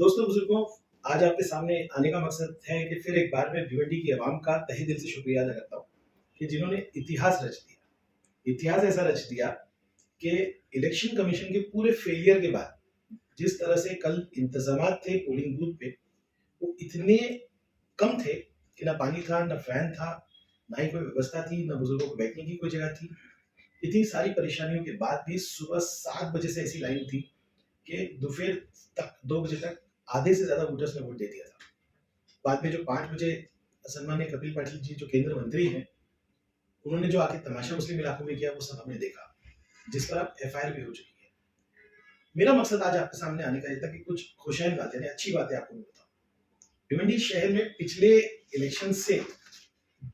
दोस्तों बुजुर्गों, आज आपके सामने आने का मकसद है कि फिर एक बार मैं भिवंडी की आवाम का तहे दिल से शुक्रिया अदा करता हूँ कि जिन्होंने इतिहास रच दिया। इतिहास ऐसा रच दिया कि इलेक्शन कमीशन के पूरे फेलियर के बाद जिस तरह से कल इंतजामात थे पोलिंग बूथ पे, वो इतने कम थे कि ना पानी था, ना फैन था, ना ही कोई व्यवस्था थी, ना बुजुर्गों को बैठने की कोई जगह थी। इतनी सारी परेशानियों के बाद भी सुबह 7 बजे से ऐसी लाइन थी कि दोपहर तक 2 बजे तक आधे से ज्यादा वोटर्स ने वोट दे दिया था। बाद में जो 5 बजे सन्मान्य कपिल पाटिल जी जो केंद्र मंत्री हैं, उन्होंने जो आके तमाशा मुस्लिम इलाकों में किया वो सब हमने देखा, जिस पर अब एफआईआर भी हो चुकी है। मेरा मकसद आज आपके सामने आने का ये था कि कुछ खुशैन बातें, अच्छी बातें आपको मैं बताऊं। भिवंडी शहर में पिछले इलेक्शन से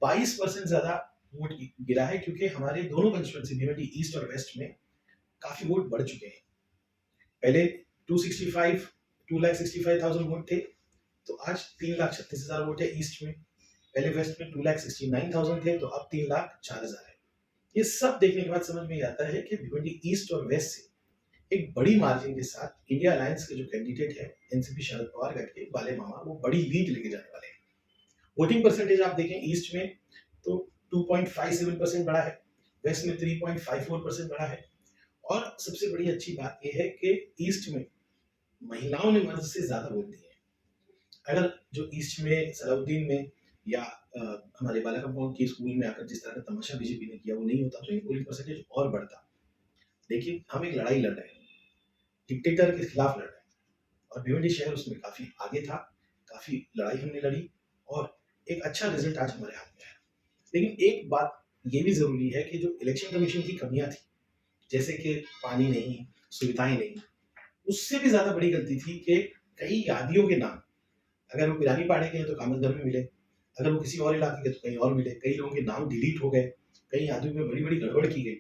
22% ज्यादा वोट गिरा है, क्योंकि हमारे दोनों कंस्टिट्यूंसी भिवंडी ईस्ट और वेस्ट में काफी वोट बढ़ चुके हैं। पहले 2,65,000 वोट थे, तो आज 3,36,000 वोट है ईस्ट में। पहले वेस्ट में 2,69,000 थे, तो अब 3,04,000 है। ये सब देखने के बाद समझ में आता है कि भिवंडी ईस्ट और वेस्ट से एक बड़ी मार्जिन के साथ इंडिया अलायंस के जो कैंडिडेट है एनसीपी शरद पवार करके बाले मामा, वो बड़ी लीड लेके जाने वाले हैं। वोटिंग परसेंटेज आप देखें ईस्ट में तो 2.57% बढ़ा है, वेस्ट में 3.54% बढ़ा है। और सबसे बड़ी अच्छी बात यह है कि ईस्ट में महिलाओं ने मर्द से ज्यादा वोट दिए हैं। अगर जो ईस्ट में सलाउद्दीन में या हमारे बाला कंपाउंड की स्कूल में आकर जिस तरह का तमाशा बीजेपी ने किया वो नहीं होता तो ये पोलिंग परसेंटेज और बढ़ता। लेकिन हम एक लड़ाई लड़ रहे हैं, डिक्टेटर के खिलाफ लड़ रहे हैं, और भिवंडी शहर उसमें काफी आगे था। काफी लड़ाई हमने लड़ी और एक अच्छा रिजल्ट आज हमारे हाथ में है। लेकिन एक बात ये भी जरूरी है कि जो इलेक्शन कमीशन की कमियां थी, जैसे कि पानी नहीं, सुविधाएं नहीं, उससे भी ज्यादा बड़ी गलती थी कि कई यादियों के नाम, अगर वो पिरानी पाड़े के हैं तो कामतगर में मिले, अगर वो किसी और इलाके के तो कहीं और मिले। कई लोगों के नाम डिलीट हो गए, कई यादियों में बड़ी बड़ी गड़बड़ की गई।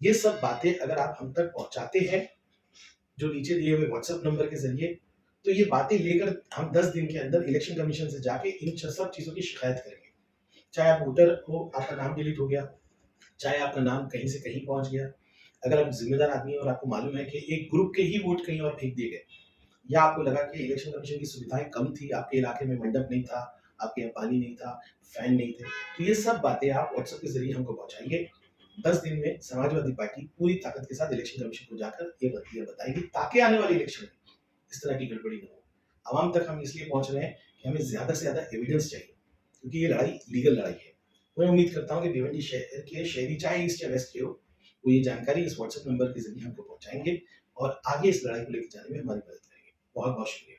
ये सब बातें अगर आप हम तक पहुंचाते हैं जो नीचे दिए हुए व्हाट्सएप नंबर के जरिए, तो ये बातें लेकर हम 10 दिन के अंदर इलेक्शन कमीशन से जाके इन सब चीजों की शिकायत करेंगे। चाहे आप वोटर हो, आपका नाम डिलीट हो गया, चाहे आपका नाम कहीं से कहीं पहुंच गया, अगर आप जिम्मेदार आदमी हैं और आपको मालूम है कि एक ग्रुप के ही वोट कहीं और फेंक दिए गए, या आपको लगा कि इलेक्शन कमीशन की सुविधाएं कम थी, आपके इलाके में मंडप नहीं था, आपके यहाँ पानी नहीं था, फैन नहीं थे, तो ये सब बातें आप व्हाट्सएप के जरिए हमको पहुंचाइए। 10 दिन में समाजवादी पार्टी पूरी ताकत के साथ इलेक्शन कमीशन को जाकर ये बातें बताएगी, ताकि आने वाले इलेक्शन में इस तरह की गड़बड़ी न हो। आवाम तक हम इसलिए पहुंच रहे हैं कि हमें ज्यादा से ज्यादा एविडेंस चाहिए, क्योंकि ये लड़ाई लीगल लड़ाई है। मैं उम्मीद करता हूँ कि भिवंडी शहर के शहरी, चाहे ईस्ट या वेस्ट के हो, वो ये जानकारी इस व्हाट्सएप नंबर के जरिए हमको पहुंचाएंगे और आगे इस लड़ाई को लेकर जाने में हमारी मदद करेंगे। बहुत बहुत शुक्रिया।